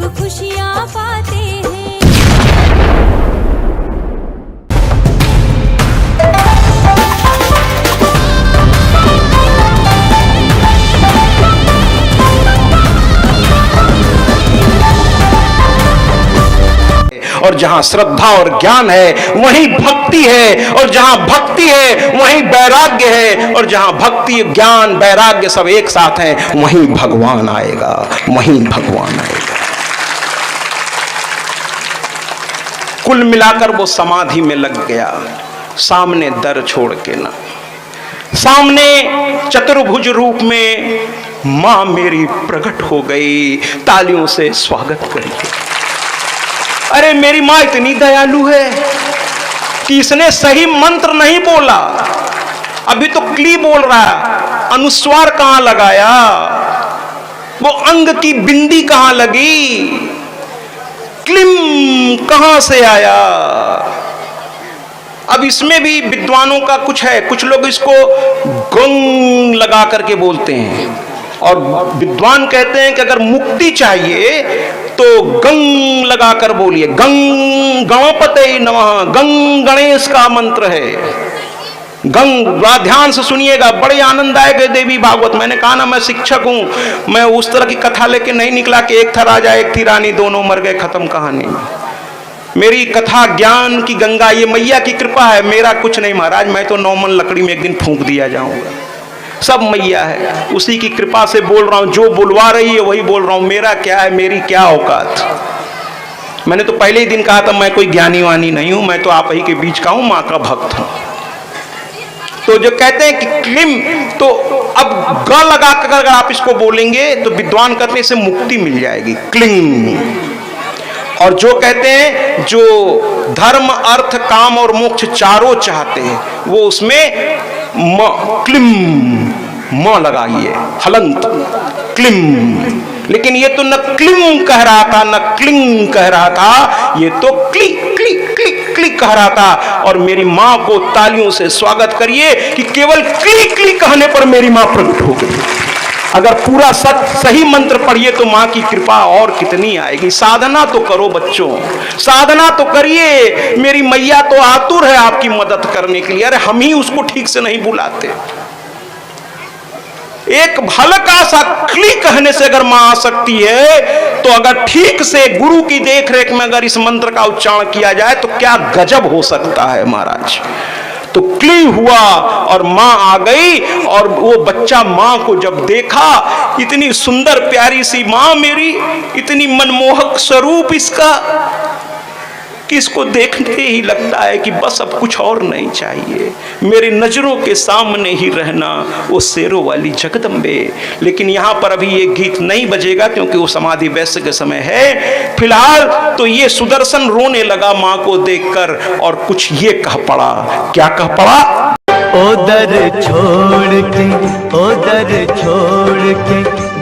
सब खुशियाँ पाते हैं। और जहां श्रद्धा और ज्ञान है वहीं भक्ति है, और जहां भक्ति है वहीं वैराग्य है, और जहां भक्ति ज्ञान वैराग्य सब एक साथ हैं वहीं भगवान आएगा, वहीं भगवान आएगा। कुल मिलाकर वो समाधि में लग गया, सामने दर छोड़ के ना, सामने चतुर्भुज रूप में मां मेरी प्रकट हो गई, तालियों से स्वागत करिए। अरे मेरी मां इतनी दयालु है कि इसने सही मंत्र नहीं बोला, अभी तो क्ली बोल रहा है, अनुस्वार कहां लगाया, वो अंग की बिंदी कहां लगी, क्लिम कहां से आया। अब इसमें भी विद्वानों का कुछ है, कुछ लोग इसको गंग लगा करके बोलते हैं, और विद्वान कहते हैं कि अगर मुक्ति चाहिए तो गंग लगाकर बोलिए, गंग गणपते नमः, गंग गणेश का मंत्र है। गंग ध्यान से सुनिएगा, बड़े आनंददायक है देवी भागवत। मैंने कहा ना मैं शिक्षक हूं, मैं उस तरह की कथा लेके नहीं निकला कि एक था राजा एक थी रानी, दोनों मर गए, खत्म कहानी। मेरी कथा ज्ञान की गंगा, ये मैया की कृपा है, मेरा कुछ नहीं महाराज, मैं तो नौमन लकड़ी में एक दिन फूंक दिया जाऊंगा, सब मैया है, उसी की कृपा से बोल रहा हूं, जो बुलवा रही है वही बोल रहा हूं, मेरा क्या है, मेरी क्या औकात। मैंने तो पहले ही दिन कहा था मैं कोई ज्ञानी वानी नहीं हूं, मैं तो आप ही के बीच का हूं, मां का भक्त हूं। तो जो कहते हैं कि क्लिम, तो अब ग लगा कर अगर आप इसको बोलेंगे तो विद्वान कहते हैं इसे मुक्ति मिल जाएगी, क्लिंग। और जो कहते हैं जो धर्म अर्थ काम और मोक्ष चारों चाहते हैं वो उसमें क्लिम म लगाइए, हलंत क्लिम। लेकिन ये तो न क्लिम कह रहा था न क्लिंग कह रहा था, ये तो क्ली क्ली क्ली क्ली कह रहा था। और मेरी मां को तालियों से स्वागत करिए कि केवल क्ली क्ली कहने पर मेरी मां प्रकट हो गई। अगर पूरा सही मंत्र पढ़िए तो मां की कृपा और कितनी आएगी। साधना तो करो बच्चों, साधना तो करिए, मेरी मैया तो आतुर है आपकी मदद करने के लिए। अरे हम ही उसको ठीक से नहीं बुलाते। एक हल्का सा क्ली कहने से अगर मां आ सकती है, तो अगर ठीक से गुरु की देखरेख में अगर इस मंत्र का उच्चारण किया जाए तो क्या गजब हो सकता है महाराज। तो क्ली हुआ और मां आ गई, और वो बच्चा मां को जब देखा, इतनी सुंदर प्यारी सी मां मेरी, इतनी मनमोहक स्वरूप इसका कि इसको देखते ही लगता है कि बस अब कुछ और नहीं चाहिए, मेरी नजरों के सामने ही रहना वो शेरों वाली जगदम्बे। लेकिन यहाँ पर अभी ये गीत नहीं बजेगा क्योंकि वो समाधि वैसे के समय है। फिलहाल तो ये सुदर्शन रोने लगा माँ को देखकर, और कुछ ये कह पड़ा। क्या कह पड़ा? ओदर छोड़ के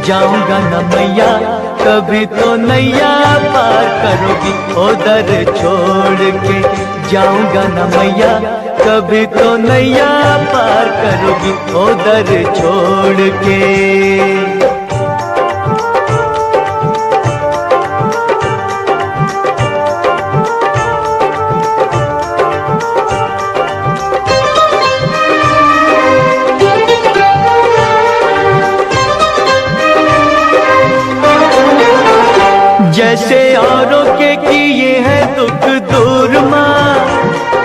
जाऊंगा न मैया, कभी तो नैया पार करोगी। ओदर छोड़ के जाऊंगा न मैया, कभी तो नैया पार करोगी। ओदर छोड़ के जैसे औरों के किए हैं दुख दूर माँ,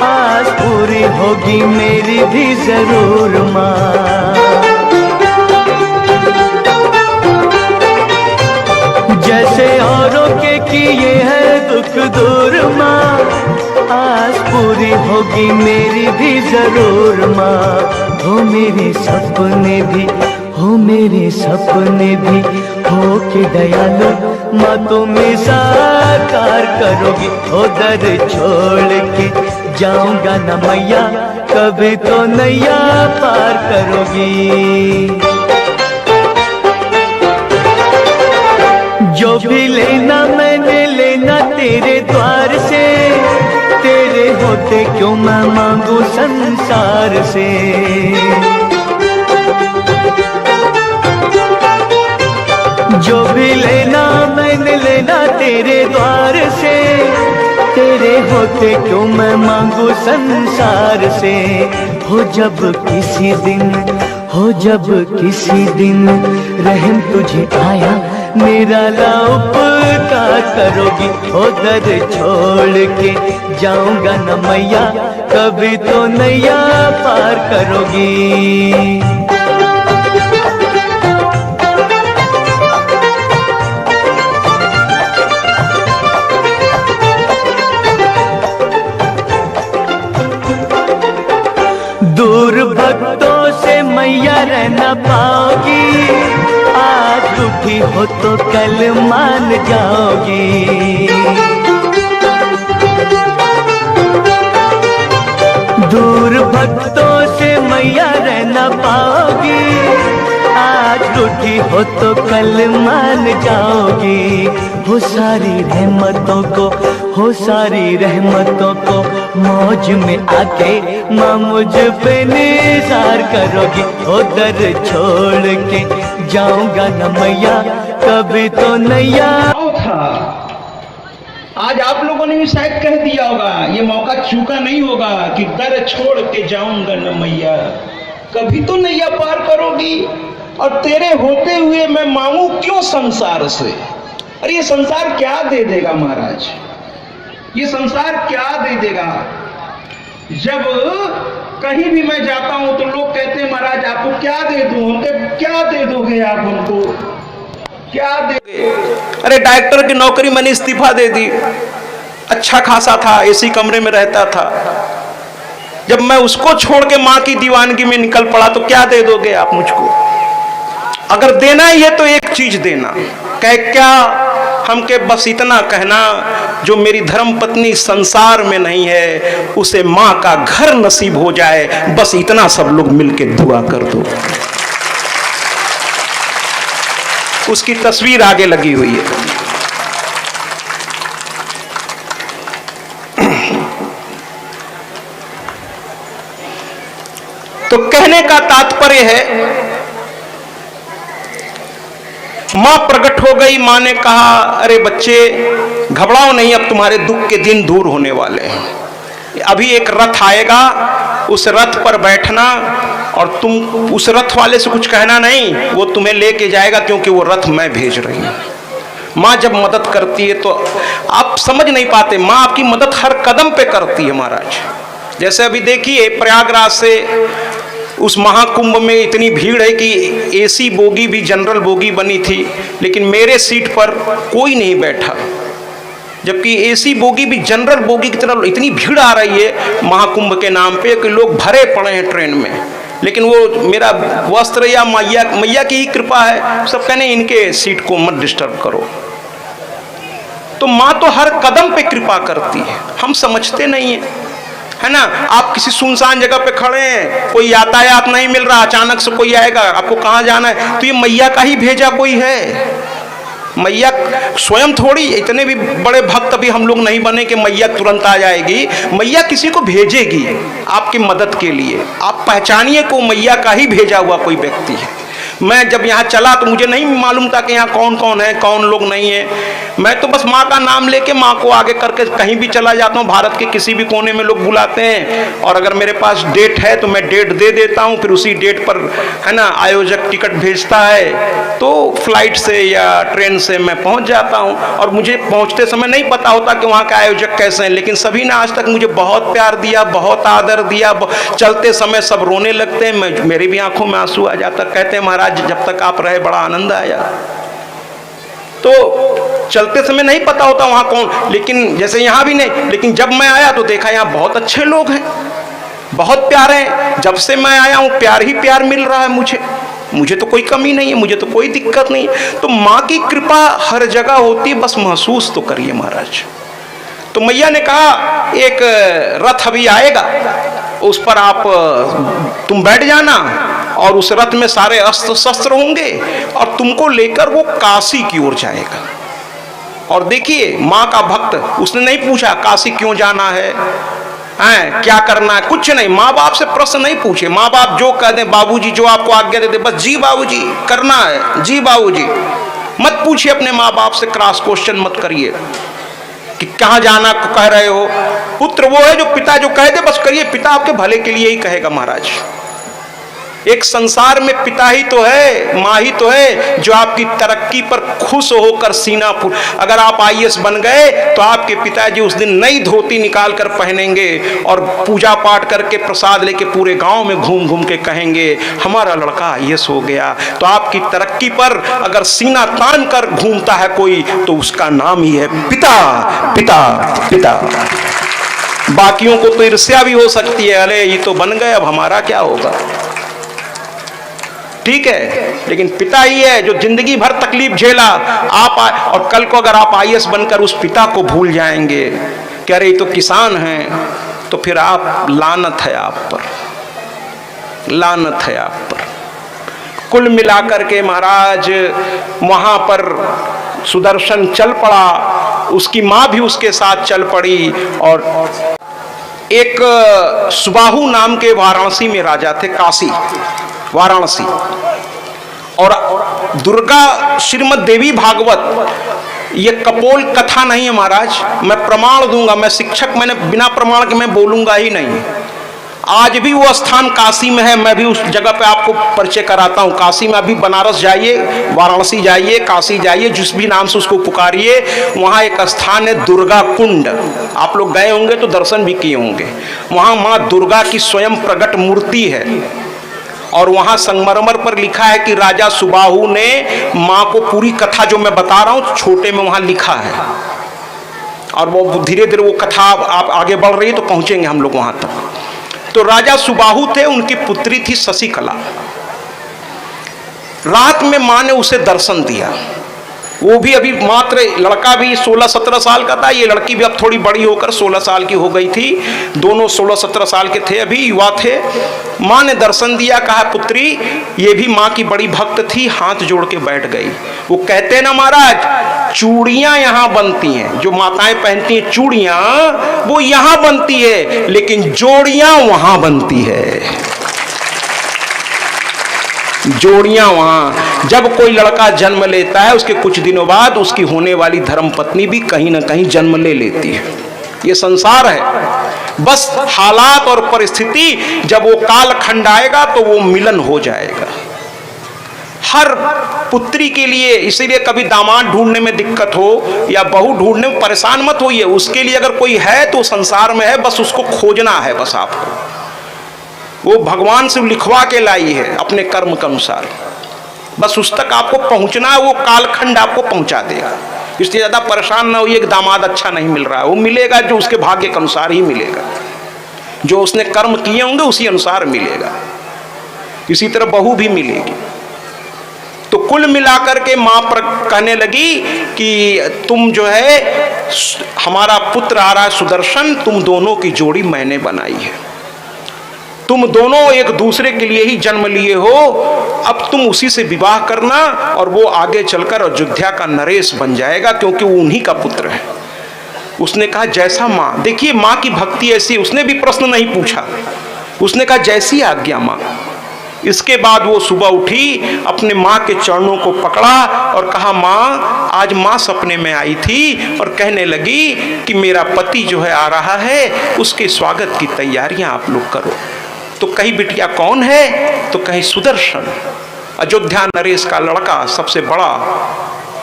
आज पूरी होगी मेरी भी जरूर माँ। जैसे औरों के किए हैं दुख दूर माँ, आज पूरी होगी मेरी भी जरूर माँ। हो मेरे सपने भी, हो मेरे सपने भी हो के दयालु माँ तुम्हें साकार करोगी। ओदर छोड़ के जाऊंगा न मैया, कभी तो नैया पार करोगी। जो भी लेना मैंने लेना तेरे द्वार से, तेरे होते क्यों मैं मांगू संसार से। जो भी लेना मैं मैंने लेना तेरे द्वार से, तेरे होते क्यों मैं मांगू संसार से। हो जब किसी दिन रहम तुझे आया, मेरा उपकार करोगी। ओ दर छोड़ के जाऊंगा न मैया, कभी तो नैया पार करोगी। दूर भक्तों से मैया रह न पाओगी, आज दुखी हो तो कल मान जाओगी। दूर भक्तों से मैया रह न पाओगी, आज दुखी हो तो कल मान जाओगी। हो सारी रहमतों को मौज में आके माँ मुझ पे निसार करोगी। ओ दर छोड़ के जाऊंगा न मैया, कभी तो नैया। आज आप लोगों ने भी शायद कह दिया होगा, ये मौका चूका नहीं होगा कि दर छोड़ के जाऊंगा न मैया, कभी तो नैया पार करोगी। और तेरे होते हुए मैं मांगू क्यों संसार से। अरे ये संसार क्या दे देगा महाराज, ये संसार क्या दे देगा। जब कहीं भी मैं जाता हूं तो लोग कहते हैं महाराज आपको क्या दे दूं, हमको क्या दे दोगे आप, हमको क्या दोगे। अरे डायरेक्टर की नौकरी मैंने इस्तीफा दे दी, अच्छा खासा था, एसी कमरे में रहता था। जब मैं उसको छोड़ के माँ की दीवानगी में निकल पड़ा तो क्या दे दोगे आप मुझको। अगर देना ही है तो एक चीज देना, कह क्या हमके बस इतना कहना, जो मेरी धर्म पत्नी संसार में नहीं है उसे माँ का घर नसीब हो जाए, बस इतना सब लोग मिलके दुआ कर दो। उसकी तस्वीर आगे लगी हुई है। तो कहने का तात्पर्य है, मां प्रकट हो गई। मां ने कहा अरे बच्चे घबराओ नहीं, अब तुम्हारे दुख के दिन दूर होने वाले हैं। अभी एक रथ आएगा, उस रथ पर बैठना और तुम उस रथ वाले से कुछ कहना नहीं, वो तुम्हें लेके जाएगा, क्योंकि वो रथ मैं भेज रही हूं। मां जब मदद करती है तो आप समझ नहीं पाते, मां आपकी मदद हर कदम पे करती है महाराज। जैसे अभी देखिए प्रयागराज से उस महाकुंभ में इतनी भीड़ है कि एसी बोगी भी जनरल बोगी बनी थी, लेकिन मेरे सीट पर कोई नहीं बैठा, जबकि एसी बोगी भी जनरल बोगी की तरह इतनी भीड़ आ रही है महाकुंभ के नाम पे कि लोग भरे पड़े हैं ट्रेन में। लेकिन वो मेरा वस्त्र या मैया की ही कृपा है, सब कहने इनके सीट को मत डिस्टर्ब करो। तो माँ तो हर कदम पे कृपा करती है, हम समझते नहीं है ना। आप किसी सुनसान जगह पे खड़े हैं, कोई यातायात नहीं मिल रहा, अचानक से कोई आएगा, आपको कहाँ जाना है, तो ये मैया का ही भेजा कोई है। मैया स्वयं थोड़ी, इतने भी बड़े भक्त अभी हम लोग नहीं बने कि मैया तुरंत आ जाएगी। मैया किसी को भेजेगी आपकी मदद के लिए। आप पहचानिए को मैया का ही भेजा हुआ कोई व्यक्ति है। मैं जब यहाँ चला तो मुझे नहीं मालूम था कि यहाँ कौन कौन है, कौन लोग नहीं है। मैं तो बस माँ का नाम लेके माँ को आगे करके कहीं भी चला जाता हूँ। भारत के किसी भी कोने में लोग बुलाते हैं और अगर मेरे पास डेट है तो मैं डेट दे देता हूँ, फिर उसी डेट पर है ना आयोजक टिकट भेजता है तो फ्लाइट से या ट्रेन से मैं पहुँच जाता हूँ। और मुझे पहुँचते समय नहीं पता होता कि वहाँ के आयोजक कैसे हैं, लेकिन सभी ने आज तक मुझे बहुत प्यार दिया, बहुत आदर दिया। चलते समय सब रोने लगते हैं, मेरी भी आंखों में आंसू आ जाता, कहते हैं महाराज जब तक आप रहे बड़ा आनंद आया। तो चलते समय नहीं पता होता वहां कौन, लेकिन जैसे यहां भी नहीं, लेकिन जब मैं आया तो देखा यहां बहुत अच्छे लोग हैं, बहुत प्यार है। जब से मैं आया हूं प्यार ही प्यार मिल रहा है मुझे तो कोई कमी नहीं है, मुझे तो कोई दिक्कत नहीं है। तो माँ की कृपा हर जगह होती है, बस महसूस तो करिए महाराज। तो मैया ने कहा एक रथ अभी आएगा, उस पर आप तुम बैठ जाना और उस रथ में सारे अस्त्र शस्त्र होंगे और तुमको लेकर वो काशी की ओर जाएगा। और देखिए माँ का भक्त, उसने नहीं पूछा काशी क्यों जाना है, क्या करना है, कुछ नहीं। माँ बाप से प्रश्न नहीं पूछे। माँ बाप जो कह दें बाबूजी जो आपको आज्ञा दे दे, बस जी बाबूजी करना है, जी बाबूजी। मत पूछिए अपने माँ बाप से, क्रॉस क्वेश्चन मत करिए कि कहाँ जाना कह रहे हो। पुत्र वो है जो पिता जो कह दे बस करिए, पिता आपके भले के लिए ही कहेगा महाराज। एक संसार में पिता ही तो है, माँ ही तो है जो आपकी तरक्की पर खुश होकर सीना फूल। अगर आप आईएएस बन गए तो आपके पिताजी उस दिन नई धोती निकाल कर पहनेंगे और पूजा पाठ करके प्रसाद लेके पूरे गांव में घूम घूम के कहेंगे हमारा लड़का आईएएस हो गया। तो आपकी तरक्की पर अगर सीना तान कर घूमता है कोई तो उसका नाम ही है पिता, पिता, पिता। बाकियों को तो ईर्ष्या भी हो सकती है, अरे ये तो बन गए अब हमारा क्या होगा, ठीक है, लेकिन पिता ही है जो जिंदगी भर तकलीफ झेला। आप और कल को अगर आप आईएएस बनकर उस पिता को भूल जाएंगे कि अरे ये तो किसान हैं, तो फिर आप लानत है आप पर, लानत है आप पर। कुल मिलाकर के महाराज वहां पर सुदर्शन चल पड़ा, उसकी मां भी उसके साथ चल पड़ी। और एक सुबाहु नाम के वाराणसी में राजा थे, काशी वाराणसी, और दुर्गा श्रीमद देवी भागवत, ये कपोल कथा नहीं है महाराज, मैं प्रमाण दूंगा, मैं शिक्षक, मैंने बिना प्रमाण के मैं बोलूंगा ही नहीं। आज भी वो स्थान काशी में है, मैं भी उस जगह पे आपको परिचय कराता हूँ। काशी में अभी बनारस जाइए, वाराणसी जाइए, काशी जाइए, जिस भी नाम से उसको पुकारिए, वहाँ एक स्थान है दुर्गा कुंड। आप लोग गए होंगे तो दर्शन भी किए होंगे। वहाँ माँ दुर्गा की स्वयं प्रकट मूर्ति है और वहाँ संगमरमर पर लिखा है कि राजा सुबाहु ने माँ को पूरी कथा जो मैं बता रहा हूँ छोटे में वहाँ लिखा है, और वो धीरे धीरे वो कथा आप आगे बढ़ रही है तो पहुँचेंगे हम लोग वहाँ तक। तो राजा सुबाहु थे, उनकी पुत्री थी शशिकला। रात में माँ ने उसे दर्शन दिया, वो भी अभी मात्र, लड़का भी 16-17 साल का था, ये लड़की भी अब थोड़ी बड़ी होकर 16 साल की हो गई थी, दोनों 16-17 साल के थे, अभी युवा थे। माँ ने दर्शन दिया, कहा पुत्री, ये भी माँ की बड़ी भक्त थी, हाथ जोड़ के बैठ गई। वो कहते ना महाराज, चूड़ियां यहाँ बनती हैं, जो माताएं पहनती हैं चूड़ियां वो यहाँ बनती है, लेकिन जोड़ियां वहां बनती है, जोड़ियां वहां। जब कोई लड़का जन्म लेता है उसके कुछ दिनों बाद उसकी होने वाली धर्मपत्नी भी कहीं ना कहीं जन्म ले लेती है। ये संसार है, बस हालात और परिस्थिति, जब वो कालखंड आएगा तो वो मिलन हो जाएगा हर पुत्री के लिए। इसीलिए कभी दामाद ढूंढने में दिक्कत हो या बहू ढूंढने में परेशान मत होइए, उसके लिए अगर कोई है तो संसार में है, बस उसको खोजना है। बस आपको वो भगवान से लिखवा के लाई है अपने कर्म के अनुसार, बस उस तक आपको पहुंचना है, वो कालखंड आपको पहुंचा देगा। इसलिए ज्यादा परेशान ना होइए कि दामाद अच्छा नहीं मिल रहा है, वो मिलेगा जो उसके भाग्य के अनुसार ही मिलेगा, जो उसने कर्म किए होंगे उसी अनुसार मिलेगा। इसी तरह बहू भी मिलेगी। तो कुल मिलाकर के माँ पर कहने लगी कि तुम जो है, हमारा पुत्र आ रहा है सुदर्शन, तुम दोनों की जोड़ी मैंने बनाई है, तुम दोनों एक दूसरे के लिए ही जन्म लिए हो, अब तुम उसी से विवाह करना और वो आगे चलकर अयोध्या का नरेश बन जाएगा, क्योंकि वो उन्हीं का पुत्र है। उसने कहा जैसा माँ, देखिए माँ की भक्ति ऐसी, उसने भी प्रश्न नहीं पूछा, उसने कहा जैसी आज्ञा माँ। इसके बाद वो सुबह उठी, अपने माँ के चरणों को पकड़ा और कहा माँ, आज माँ सपने में आई थी और कहने लगी कि मेरा पति जो है आ रहा है, उसके स्वागत की तैयारियां आप लोग करो। तो कही बिटिया कौन है? तो कही सुदर्शन, अयोध्या नरेश का लड़का, सबसे बड़ा।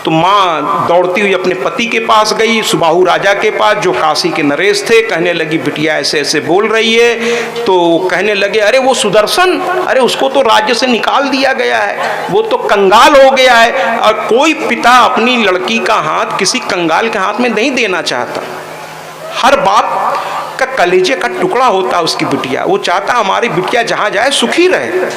तो माँ दौड़ती हुई अपने पति के पास गई, सुबाहु राजा के पास जो काशी के नरेश थे, कहने लगी बिटिया ऐसे ऐसे बोल रही है। तो कहने लगे अरे वो सुदर्शन, अरे उसको तो राज्य से निकाल दिया गया है, वो तो कंगाल हो गया है। और कोई पिता अपनी लड़की का हाथ किसी कंगाल के हाथ में नहीं देना चाहता। हर बाप का कलेजे का टुकड़ा होता है उसकी बिटिया, वो चाहता हमारी बिटिया जहाँ जाए सुखी रहे,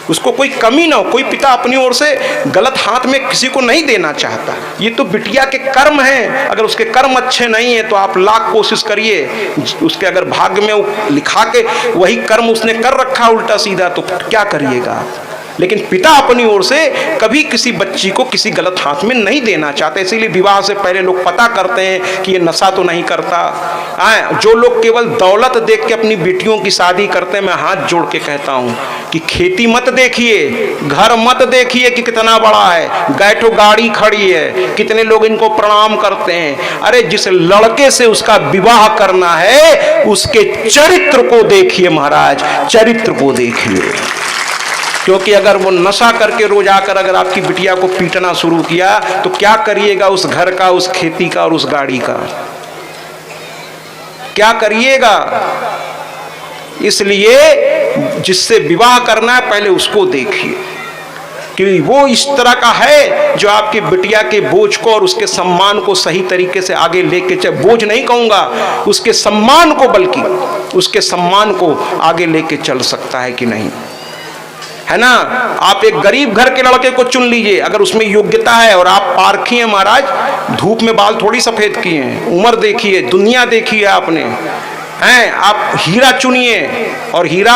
उसको कोई कमी ना हो। कोई पिता अपनी ओर से गलत हाथ में किसी को नहीं देना चाहता। ये तो बिटिया के कर्म हैं, अगर उसके कर्म अच्छे नहीं है तो आप लाख कोशिश करिए, उसके अगर भाग्य में लिखा के वही कर्म उसने कर रखा उल्टा सीधा, तो क्या करिएगा आप? लेकिन पिता अपनी ओर से कभी किसी बच्ची को किसी गलत हाथ में नहीं देना चाहते। इसीलिए विवाह से पहले लोग पता करते हैं कि ये नशा तो नहीं करता। जो लोग केवल दौलत देख के अपनी बेटियों की शादी करते हैं, मैं हाथ जोड़ के कहता हूँ कि खेती मत देखिए, घर मत देखिए कि कितना बड़ा है, गैठो गाड़ी खड़ी है, कितने लोग इनको प्रणाम करते हैं। अरे जिस लड़के से उसका विवाह करना है उसके चरित्र को देखिए महाराज, चरित्र को देखिए। क्योंकि अगर वो नशा करके रोज आकर अगर आपकी बिटिया को पीटना शुरू किया तो क्या करिएगा उस घर का, उस खेती का और उस गाड़ी का, क्या करिएगा? इसलिए जिससे विवाह करना है पहले उसको देखिए कि वो इस तरह का है जो आपकी बिटिया के बोझ को और उसके सम्मान को सही तरीके से आगे लेके चल, बोझ नहीं कहूंगा, उसके सम्मान को, बल्कि उसके सम्मान को आगे लेके चल सकता है कि नहीं, है ना। आप एक गरीब घर के लड़के को चुन लीजिए, अगर उसमें योग्यता है, और आप पारखी हैं महाराज, धूप में बाल थोड़ी सफेद किए हैं, उम्र देखिए, दुनिया देखी है आपने, हैं। आप हीरा चुनिए, और हीरा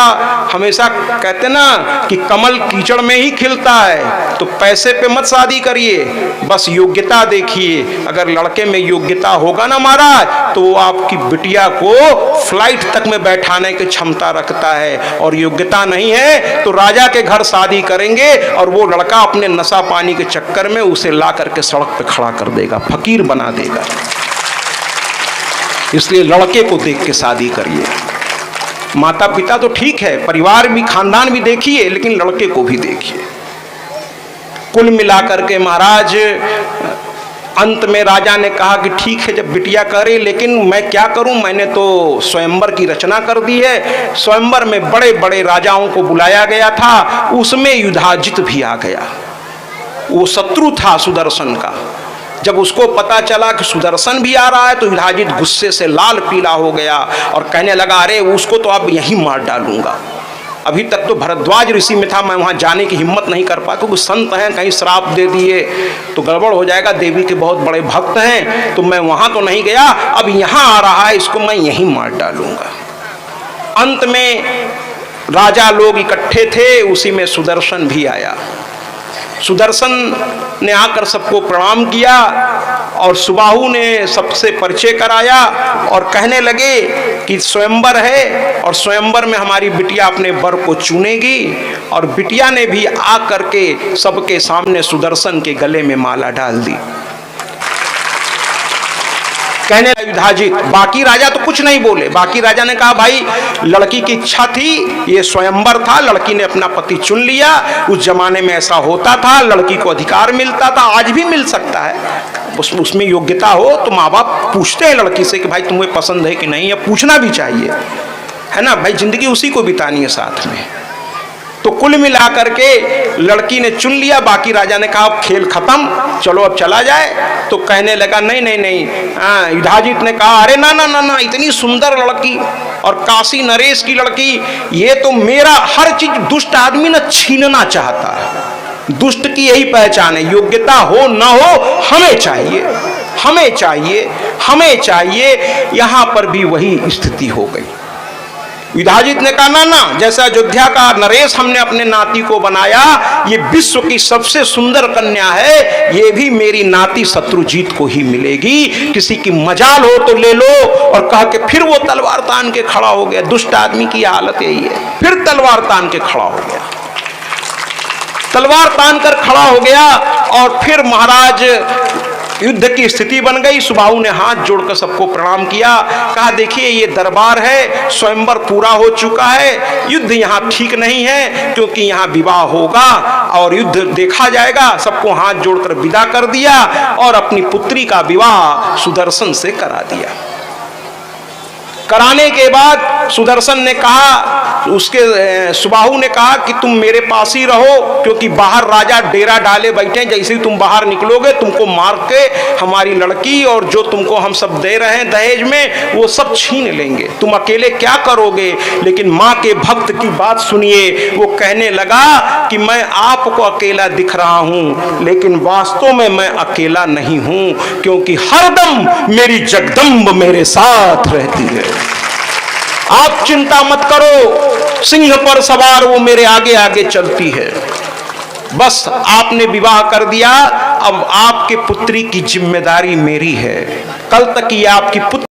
हमेशा कहते ना कि कमल कीचड़ में ही खिलता है, तो पैसे पे मत शादी करिए, बस योग्यता देखिए। अगर लड़के में योग्यता होगा ना महाराज तो वो आपकी बिटिया को फ्लाइट तक में बैठाने की क्षमता रखता है, और योग्यता नहीं है तो राजा के घर शादी करेंगे और वो लड़का अपने नशा पानी के चक्कर में उसे ला करके सड़क पे खड़ा कर देगा, फकीर बना देगा। इसलिए लड़के को देख के शादी करिए। माता पिता तो ठीक है, परिवार भी, खानदान भी देखिए, लेकिन लड़के को भी देखिए। कुल मिलाकर के महाराज अंत में राजा ने कहा कि ठीक है जब बिटिया करे, लेकिन मैं क्या करूं, मैंने तो स्वयंवर की रचना कर दी है। स्वयंवर में बड़े बड़े राजाओं को बुलाया गया था, उसमें युधाजित भी आ गया। वो शत्रु था सुदर्शन का। जब उसको पता चला कि सुदर्शन भी आ रहा है तो युधाजित गुस्से से लाल पीला हो गया और कहने लगा, अरे उसको तो अब यहीं मार डालूंगा। अभी तक तो भरद्वाज ऋषि में था, मैं वहां जाने की हिम्मत नहीं कर पाया, क्योंकि संत हैं, कहीं श्राप दे दिए तो गड़बड़ हो जाएगा, देवी के बहुत बड़े भक्त हैं, तो मैं वहां तो नहीं गया। अब यहां आ रहा है, इसको मैं यहीं मार डालूंगा। अंत में राजा लोग इकट्ठे थे, उसी में सुदर्शन भी आया। सुदर्शन ने आकर सबको प्रणाम किया और सुबाहु ने सबसे परिचय कराया और कहने लगे कि स्वयंवर है और स्वयंवर में हमारी बिटिया अपने वर को चुनेगी। और बिटिया ने भी आ करके सबके सामने सुदर्शन के गले में माला डाल दी। कहने लगे युधाजित, बाकी राजा तो कुछ नहीं बोले। बाकी राजा ने कहा भाई लड़की की इच्छा थी, ये स्वयंवर था, लड़की ने अपना पति चुन लिया। उस जमाने में ऐसा होता था, लड़की को अधिकार मिलता था, आज भी मिल सकता है। उसमें योग्यता हो तो माँ बाप पूछते हैं लड़की से कि भाई तुम्हें पसंद है कि नहीं, या पूछना भी चाहिए, है ना भाई, जिंदगी उसी को बितानी है साथ में। तो कुल मिलाकर के लड़की ने चुन लिया। बाकी राजा ने कहा अब खेल खत्म, चलो अब चला जाए। तो कहने लगा नहीं नहीं नहीं। युधाजित ने कहा अरे ना ना ना ना, इतनी सुंदर लड़की और काशी नरेश की लड़की, ये तो मेरा हर चीज दुष्ट आदमी न छीनना चाहता है। दुष्ट की यही पहचान है, योग्यता हो न हो हमें चाहिए, हमें चाहिए, हमें चाहिए। यहां पर भी वही स्थिति हो गई। युधाजित ने कहा ना ना, जैसा अयोध्या का नरेश हमने अपने नाती को बनाया, ये विश्व की सबसे सुंदर कन्या है, ये भी मेरी नाती शत्रुजीत को ही मिलेगी। किसी की मजाल हो तो ले लो। और कह के फिर वो तलवार तान के खड़ा हो गया। दुष्ट आदमी की हालत यही है, फिर तलवार तान के खड़ा हो गया, तलवार तान कर खड़ा हो गया। और फिर महाराज युद्ध की स्थिति बन गई। सुबाहु ने हाथ जोड़कर सबको प्रणाम किया, कहा देखिए ये दरबार है, स्वयंवर पूरा हो चुका है, युद्ध यहाँ ठीक नहीं है, क्योंकि यहाँ विवाह होगा और युद्ध देखा जाएगा। सबको हाथ जोड़कर विदा कर दिया और अपनी पुत्री का विवाह सुदर्शन से करा दिया। कराने के बाद सुदर्शन ने कहा, उसके सुबाहु ने कहा कि तुम मेरे पास ही रहो, क्योंकि बाहर राजा डेरा डाले बैठे हैं, जैसे ही तुम बाहर निकलोगे तुमको मार के हमारी लड़की और जो तुमको हम सब दे रहे हैं दहेज में वो सब छीन लेंगे, तुम अकेले क्या करोगे। लेकिन माँ के भक्त की बात सुनिए, वो कहने लगा कि मैं आपको अकेला दिख रहा हूँ, लेकिन वास्तव में मैं अकेला नहीं हूँ, क्योंकि हरदम मेरी जगदम्ब मेरे साथ रहती है। आप चिंता मत करो, सिंह पर सवार वो मेरे आगे आगे चलती है। बस आपने विवाह कर दिया, अब आपके पुत्री की जिम्मेदारी मेरी है। कल तक ये आपकी पुत्री